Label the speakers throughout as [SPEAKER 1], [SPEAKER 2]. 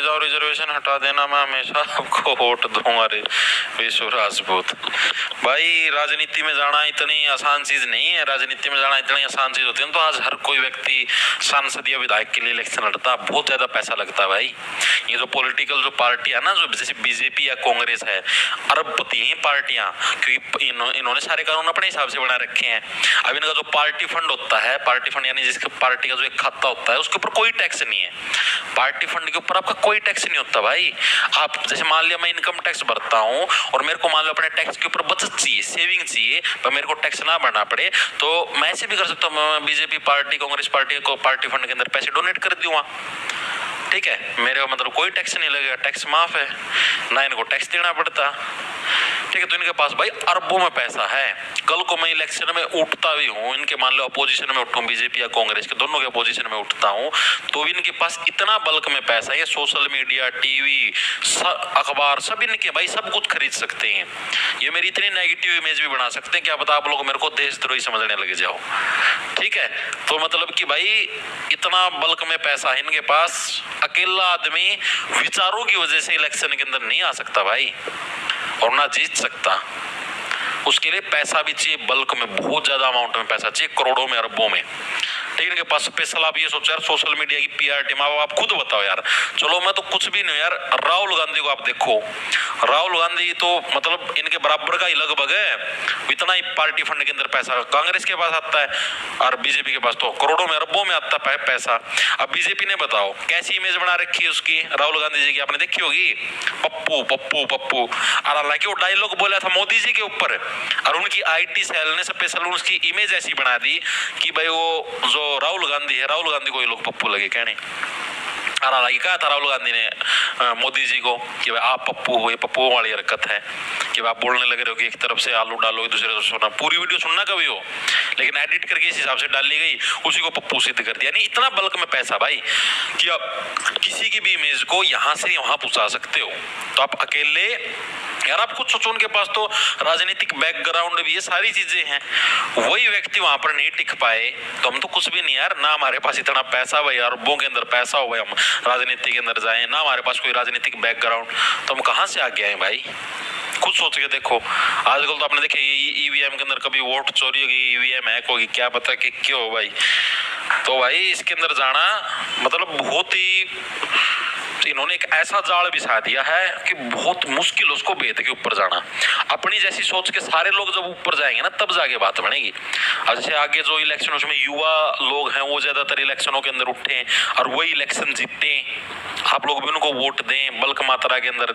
[SPEAKER 1] चले जाओ, रिजर्वेशन हटा देना, मैं हमेशा आपको वोट दूंगा रे विश्व राजपूत। भाई राजनीति में जाना इतनी आसान चीज नहीं है, राजनीति में जाना इतनी आसान चीज होती है तो आज हर कोई व्यक्ति सांसद या विधायक के लिए इलेक्शन लड़ता, बहुत ज्यादा पैसा लगता है भाई। ये जो पॉलिटिकल जो पार्टी है ना, जो जैसे बीजेपी या कांग्रेस है, अरबपति हैं पार्टियां, क्योंकि इन्होंने सारे कानून अपने हिसाब से बना रखे हैं। अब इनका जो पार्टी फंड होता है, पार्टी फंड यानी जिसके पार्टी का जो एक खाता होता है, उसके ऊपर कोई टैक्स नहीं है। पार्टी फंड के ऊपर आपका कोई टैक्स नहीं होता भाई। आप जैसे मान लिया मैं इनकम टैक्स भरता हूं और मेरे को मान लो अपने टैक्स के ऊपर बचत चाहिए, सेविंग चाहिए, पर मेरे को टैक्स ना भरना पड़े, तो मैं ऐसे भी कर सकता हूँ, बीजेपी पार्टी कांग्रेस पार्टी को पार्टी फंड के अंदर पैसे डोनेट कर दूंगा, ठीक है, मेरे मतलब कोई टैक्स नहीं लगेगा, टैक्स माफ है, ना इनको टैक्स देना पड़ता, ठीक है। तो इनके पास भाई अरबों में पैसा है। कल को मैं इलेक्शन में उठता भी हूँ, इनके मान लो अपोजिशन में उठूं, बीजेपी या कांग्रेस के दोनों के अपोजिशन में उठता हूँ, तो भी इनके पास इतना बल्क में पैसा है, सोशल मीडिया, टीवी, अखबार, सब इनके भाई सब कुछ खरीद सकते हैं। ये मेरी इतनी नेगेटिव इमेज भी बना सकते हैं, क्या पता आप लोग मेरे को देशद्रोही समझने लगे जाओ, ठीक है। तो मतलब कि भाई इतना बल्क में पैसा है इनके पास, अकेला आदमी विचारों की वजह से इलेक्शन के अंदर नहीं आ सकता भाई, और ना जीत सकता। उसके लिए पैसा भी चाहिए, बल्क में बहुत ज्यादा अमाउंट में पैसा चाहिए, करोड़ों में, अरबों में, ठीक है। इनके पास स्पेशल आप ये सोचो यार, सोशल मीडिया की पीआर टीम, आप खुद बताओ यार, चलो मैं तो कुछ भी नहीं यार, राहुल गांधी को आप देखो, राहुल गांधी तो मतलब इनके बराबर का ही लगभग है, इतना ही पार्टी फंड के अंदर पैसा कांग्रेस के पास आता है, और बीजेपी के पास तो करोड़ों में, अरबों में आता है पैसा। अब बीजेपी ने बताओ कैसी इमेज बना रखी है उसकी, राहुल गांधी जी की आपने देखी होगी, पप्पू पप्पू पप्पू, और हालांकि वो डायलॉग बोला था मोदी जी के ऊपर, और उनकी आईटी सेल ने स्पेशल उसकी इमेज ऐसी बना दी कि भाई वो जो राहुल गांधी है, राहुल गांधी को ये लोग पप्पू लगे कहने। हालांकि कहा था राहुल गांधी ने मोदी जी को कि भाई आप पप्पू हो, ये पप्पू वाली हरकत है कि आप बोलने लग रहे हो कि एक तरफ से आलू डालो, दूसरे तरफ सोना, पूरी वीडियो सुनना कभी हो, लेकिन एडिट करके इस हिसाब से डाली गई, उसी को पप्पू सिद्ध कर दिया। नहीं, इतना बल्क में पैसा भाई कि आप किसी की भी इमेज को यहाँ से वहां पहुंचा सकते हो। तो आप अकेले यार, आप खुद सोचो, उनके पास तो राजनीतिक बैकग्राउंड भी है, सारी चीजें हैं, वही व्यक्ति वहां पर नहीं टिक पाए, तो हम तो कुछ भी नहीं यार, ना हमारे पास इतना पैसा भाई, अरबों के अंदर पैसा हो भाई, हम राजनीति के अंदर जाए, ना हमारे पास कोई राजनीतिक बैकग्राउंड, तो हम कहां से आगे आए भाई, खुद सोच के देखो। आजकल तो आपने देखे ईवीएम के अंदर कभी वोट चोरी होगी, ईवीएम हैक होगी, क्या पता कि क्यों हो भाई। तो भाई इसके अंदर जाना मतलब बहुत ही, इन्होंने एक ऐसा जाल बिछा दिया है कि बहुत मुश्किल उसको भेद के ऊपर जाना। अपनी जैसी सोच के सारे लोग जब ऊपर जाएंगे ना, तब जाके बात बनेगी। और जैसे आगे जो इलेक्शन, उसमें युवा लोग हैं, वो ज्यादातर इलेक्शनों के अंदर उठे और वही इलेक्शन जीते, आप लोग भी उनको वोट दें बल्क मात्रा के अंदर,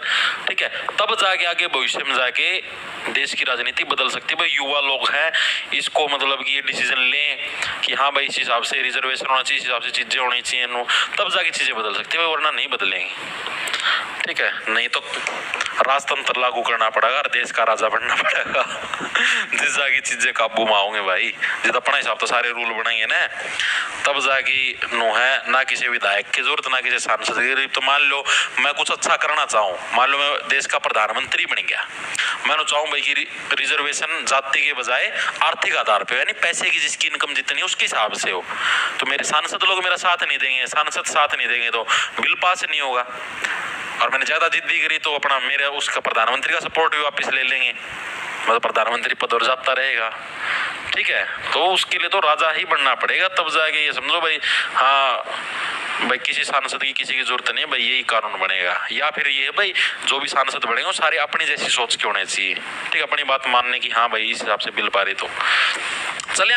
[SPEAKER 1] ठीक है, तब जाके आगे भविष्य में जाके देश की राजनीति बदल सकती है। भाई युवा लोग हैं, इसको मतलब कि ये डिसीजन लें कि हाँ भाई इस हिसाब से रिजर्वेशन होना चाहिए, इस हिसाब से चीजें होनी चाहिए, तब जाके चीजें बदल सकती है, वरना नहीं बदलेंगी, ठीक है। नहीं तो राजतंत्र लागू करना पड़ेगा और देश का राजा बनना पड़ेगा जिस जाके चीजें काबू में आओगे भाई, जिद अपना हिसाब तो सारे रूल बनाएंगे ना, तब जाके नो है, ना किसी विधायक की जरूरत, ना किसी सांसद की। तो मान लो मैं कुछ अच्छा करना चाहूँ, मान लो मैं देश का प्रधानमंत्री बन गया, मैं चाहूँ भाई कि रिजर्वेशन जाति के बजाय आर्थिक आधार पे, यानी पैसे की जिसकी इनकम जितनी है उसके हिसाब से हो, तो मेरे सांसद लोग मेरा साथ नहीं देंगे, सांसद साथ नहीं देंगे तो बिल पास नहीं होगा, और मैंने ज्यादा जिद्दी करी तो अपना मेरा उसका प्रधानमंत्री का सपोर्ट भी वापस ले लेंगे, मतलब प्रधानमंत्री पद और जाता रहेगा, ठीक है। तो उसके लिए तो राजा ही बनना पड़ेगा, तब जाके ये समझो भाई, हाँ भाई किसी सांसद की किसी की जरूरत नहीं है भाई, यही कानून बनेगा। या फिर ये भाई जो भी सांसद बनेंगे सारे अपनी जैसी सोच के होने चाहिए, ठीक है, अपनी बात मानने की, हाँ भाई इस हिसाब से बिल पारित हो। चले